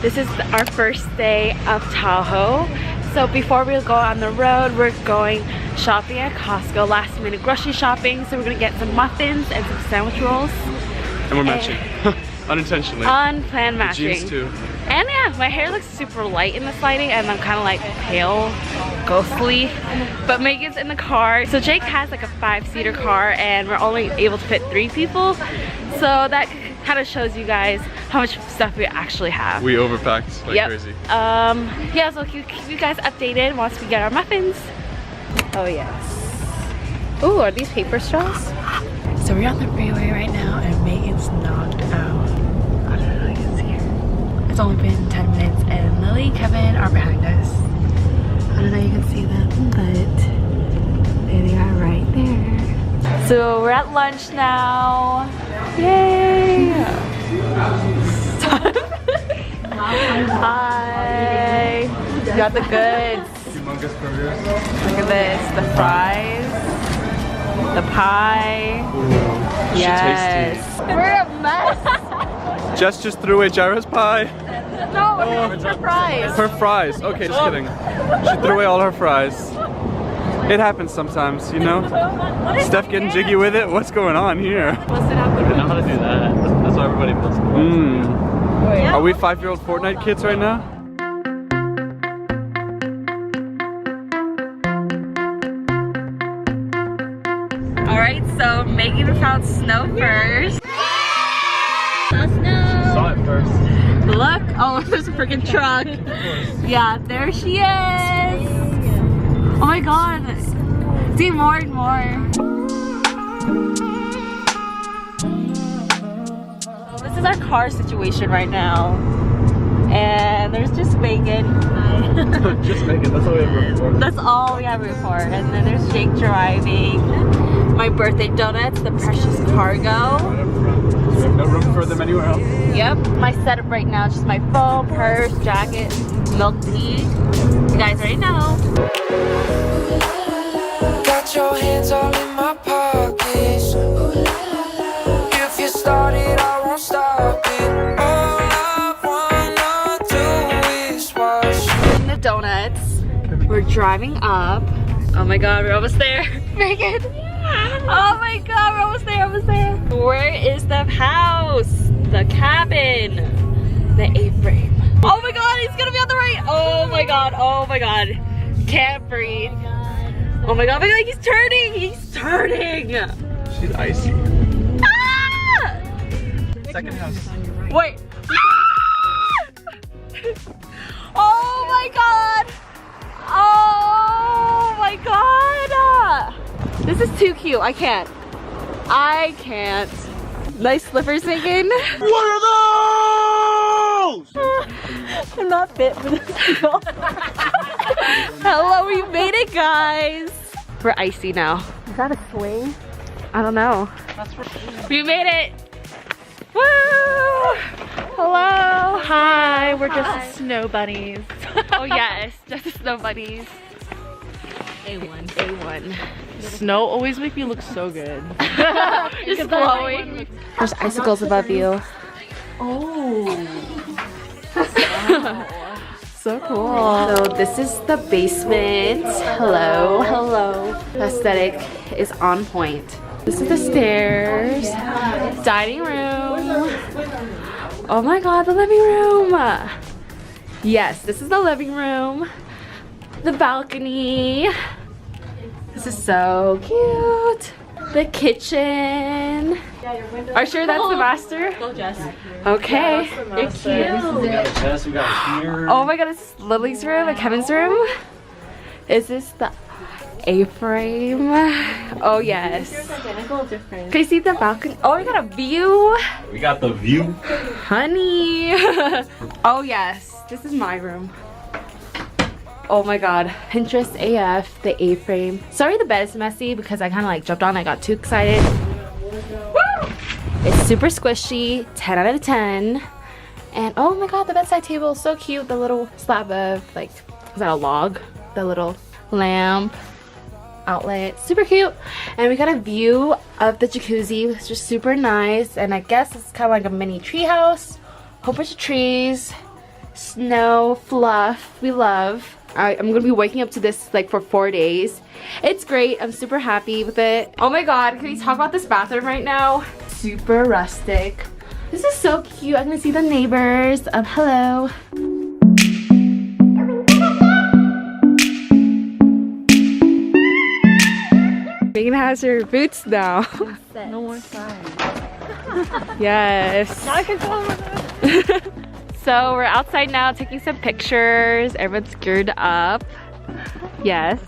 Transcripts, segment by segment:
This is our first day of Tahoe. So before we go on the road, we're going shopping at Costco, last minute grocery shopping. So we're gonna get some muffins and some sandwich rolls. And we're matching. Unintentionally. Unplanned matching. Jeans too. And yeah, my hair looks super light in this lighting and I'm kind of like pale, ghostly. But Megan's in the car. So Jake has like a 5-seater car and we're only able to fit 3 people. So that kind of shows you guys how much stuff we actually have. We overpacked like crazy. Yeah, so keep you guys updated once we get our muffins. Oh yes. Ooh, are these paper straws? So we're on the freeway right now and Megan's knocked out. I don't know if you can see her. It's only been 10 minutes and Lily and Kevin are behind us. I don't know if you can see them, but there they are right there. So we're at lunch now. Yay! Hi! Got the goods. Humongous burgers. Look at this, the fries, the pie. Ooh, Yes. We're a mess. Jess just threw away Jaira's pie. No, it's her fries. Her fries. Okay, just kidding. She threw away all her fries. It happens sometimes, you know? Steph getting jiggy with it? What's going on here? What's it happening? I know how to do that. That's why everybody feels cool. Are we 5-year-old Fortnite kids right now? Alright, so Megan found snow first. Saw it first. Look, oh, there's a freaking truck. Yeah, there she is. Oh my god. See more and more. This is our car situation right now. And there's just Megan. Just Megan, that's all we have room for. That's all we have room for. And then there's Jake driving. My birthday donuts, the precious cargo. We have no room for them anywhere else. Yep. My setup right now is just my phone, purse, jacket, milk tea. You guys already know. Got your hands all in my pockets. If you started, I won't stop it. All I wanna do is watch. In the donuts. We're driving up. Oh my god, we're almost there. Megan. Oh my god, we're almost there, almost there. Where is the house? The cabin. The A-frame. Oh my god, he's gonna be on the right. Oh my god, oh my god. Can't breathe. Oh my god, he's turning, he's turning. She's icy. Ah! Second house. Wait. Ah! Oh my god. Oh my god. This is too cute. I can't. I can't. Nice slippers, Megan. What are those? I'm not fit for this deal. Hello, we made it, guys. We're icy now. Is that a swing? I don't know. We made it. Woo! Hello. Hi. We're just snow bunnies. Oh yes, just the snow bunnies. A1. A1. Snow always makes me look so good. Just glowing. There's icicles above you. Oh. So cool. So this is the basement. Hello. Hello. The aesthetic is on point. This is the stairs. Dining room. Oh my god, the living room. Yes, this is the living room. The balcony. This is so cute. The kitchen. Are you sure that's the master? Go, Jess. Okay. You're cute. We got a chest, we got a mirror. Oh my god, this is Lily's room and Kevin's room. Is this the A-frame? Oh yes. Identical, different. Can you see the balcony? Oh, we got a view. We got the view. Honey. Oh yes, this is my room. Oh my god, Pinterest AF, the A-frame. Sorry the bed is messy because I kind of like jumped on, I got too excited. Woo! It's super squishy, 10 out of 10. And oh my god, the bedside table is so cute. The little slab of like, is that a log? The little lamp outlet, super cute. And we got a view of the jacuzzi, which is super nice. And I guess it's kind of like a mini tree house. Whole bunch of trees. snow fluff we love. I'm gonna be waking up to this like for 4 days. It's great. I'm super happy with it. Oh my god, can we talk about this bathroom right now? Super rustic. This is so cute. I'm gonna see the neighbors. Hello. Megan has her boots now. No more signs. Yes. I can tell them. So we're outside now taking some pictures. Everyone's geared up. Yes.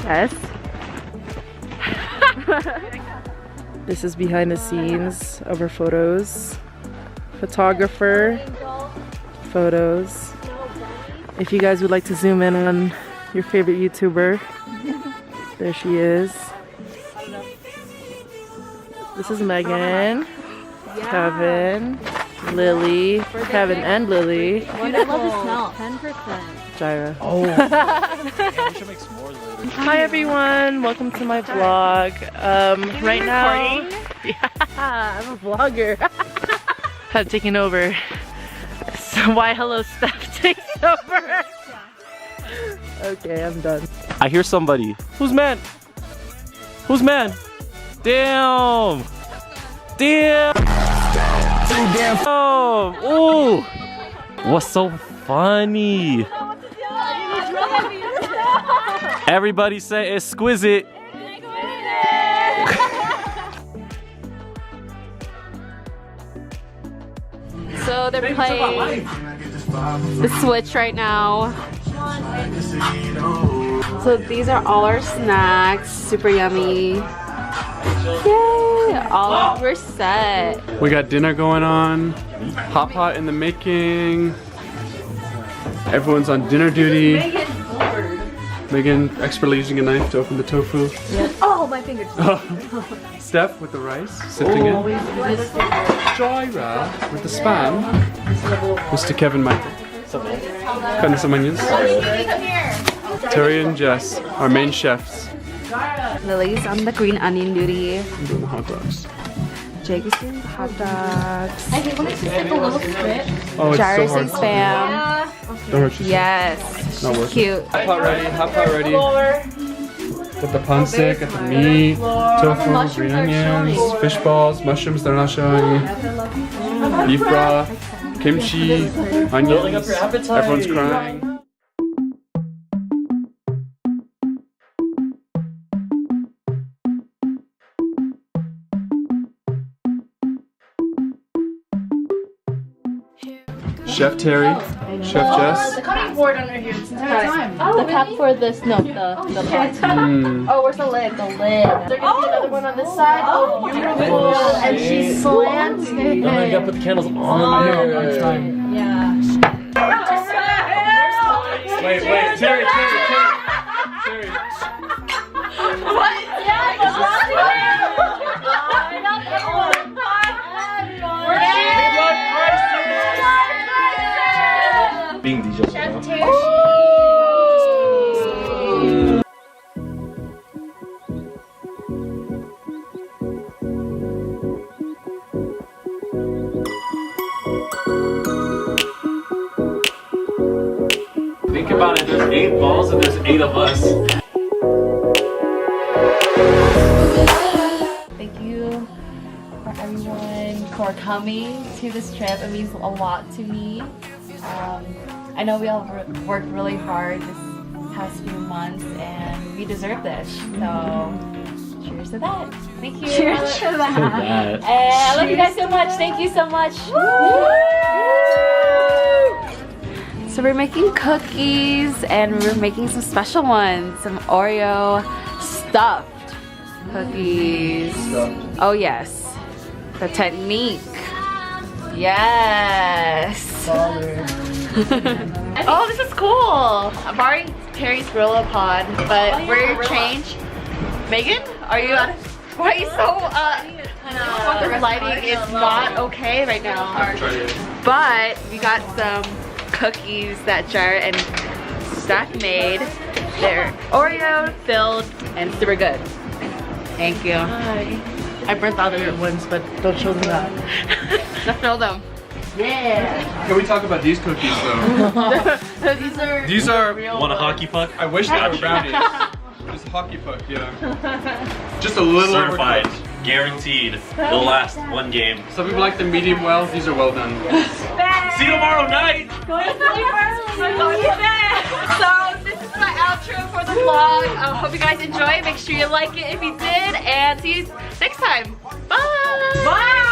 Yes. This is behind the scenes of our photos. Photographer. Photos. If you guys would like to zoom in on your favorite YouTuber, there she is. This is Megan, Kevin, Lily, Kevin and Lily, I love the smell. 10%. Jira. Oh. Yeah, we should make s'mores later. Hi everyone, welcome to my vlog. Right now, yeah, I'm a vlogger. Have taken over. So why hello Steph takes over. Okay, I'm done. I hear somebody. Who's man? Who's man? Damn! Damn! Oh! Ooh! What's so funny? Everybody say exquisite. So they're playing the Switch right now. So these are all our snacks. Super yummy. Yay! We're set. We got dinner going on. Hot pot in the making. Everyone's on dinner duty. Megan expertly using a knife to open the tofu. Oh, my fingers. Steph with the rice, sifting it. Jira with the spam. Mr. Kevin Michael. Cutting some onions. Terry and Jess, our main chefs. Lily's on the green onion duty. I'm doing the hot dogs. Jake is doing the hot dogs. I think when it's just like a little strip. Oh, it's Jira's so doing hard. spam. Don't hurt yourself. Yes. Not She's worth it. cute. Hot pot ready, hot pot ready. Got the pancit, got the meat, tofu, green onions, fish balls, mushrooms they're not showing, beef broth, kimchi, onions. Everyone's crying. Chef Terry, Chef Jess. Cutting board under here this entire time. The cap for this, no, the pot. Oh, where's the lid? The lid. There gonna be another one on this side. Oh, beautiful. And she's slanted. No, you gotta put the candles on there. I'm trying. Yeah. Wait, Terry. Being DJ. Think about it, there's 8 balls and there's 8 of us. Thank you for everyone for coming to this trip. It means a lot to me. I know we all worked really hard this past few months and we deserve this. So, cheers to that. Thank you. Cheers to that. And I love you guys so much. Thank you so much. So we're making cookies and we're making some special ones. Some Oreo stuffed cookies. Oh yes. The technique. Yes. Oh, this is cool. I'm borrowing Terry's Gorilla Pod, but we're changed. Megan, are you on? Why are you so the lighting is not okay right now. But we got some cookies that Jar and Steph made. They're Oreo filled and super good. Thank you. Hi. I burnt the other ones, but don't show them that. Now fill them. Yeah. Can we talk about these cookies though? These are. Want a hockey puck? I wish they were brownies. Just hockey puck, yeah. Just a little Certified, overcooked. guaranteed. It'll last one game. Some people like them medium well. These are well done. See you tomorrow night. So this is my outro for the vlog. I hope you guys enjoy. Make sure you like it if you did, and see you next time. Bye. Bye.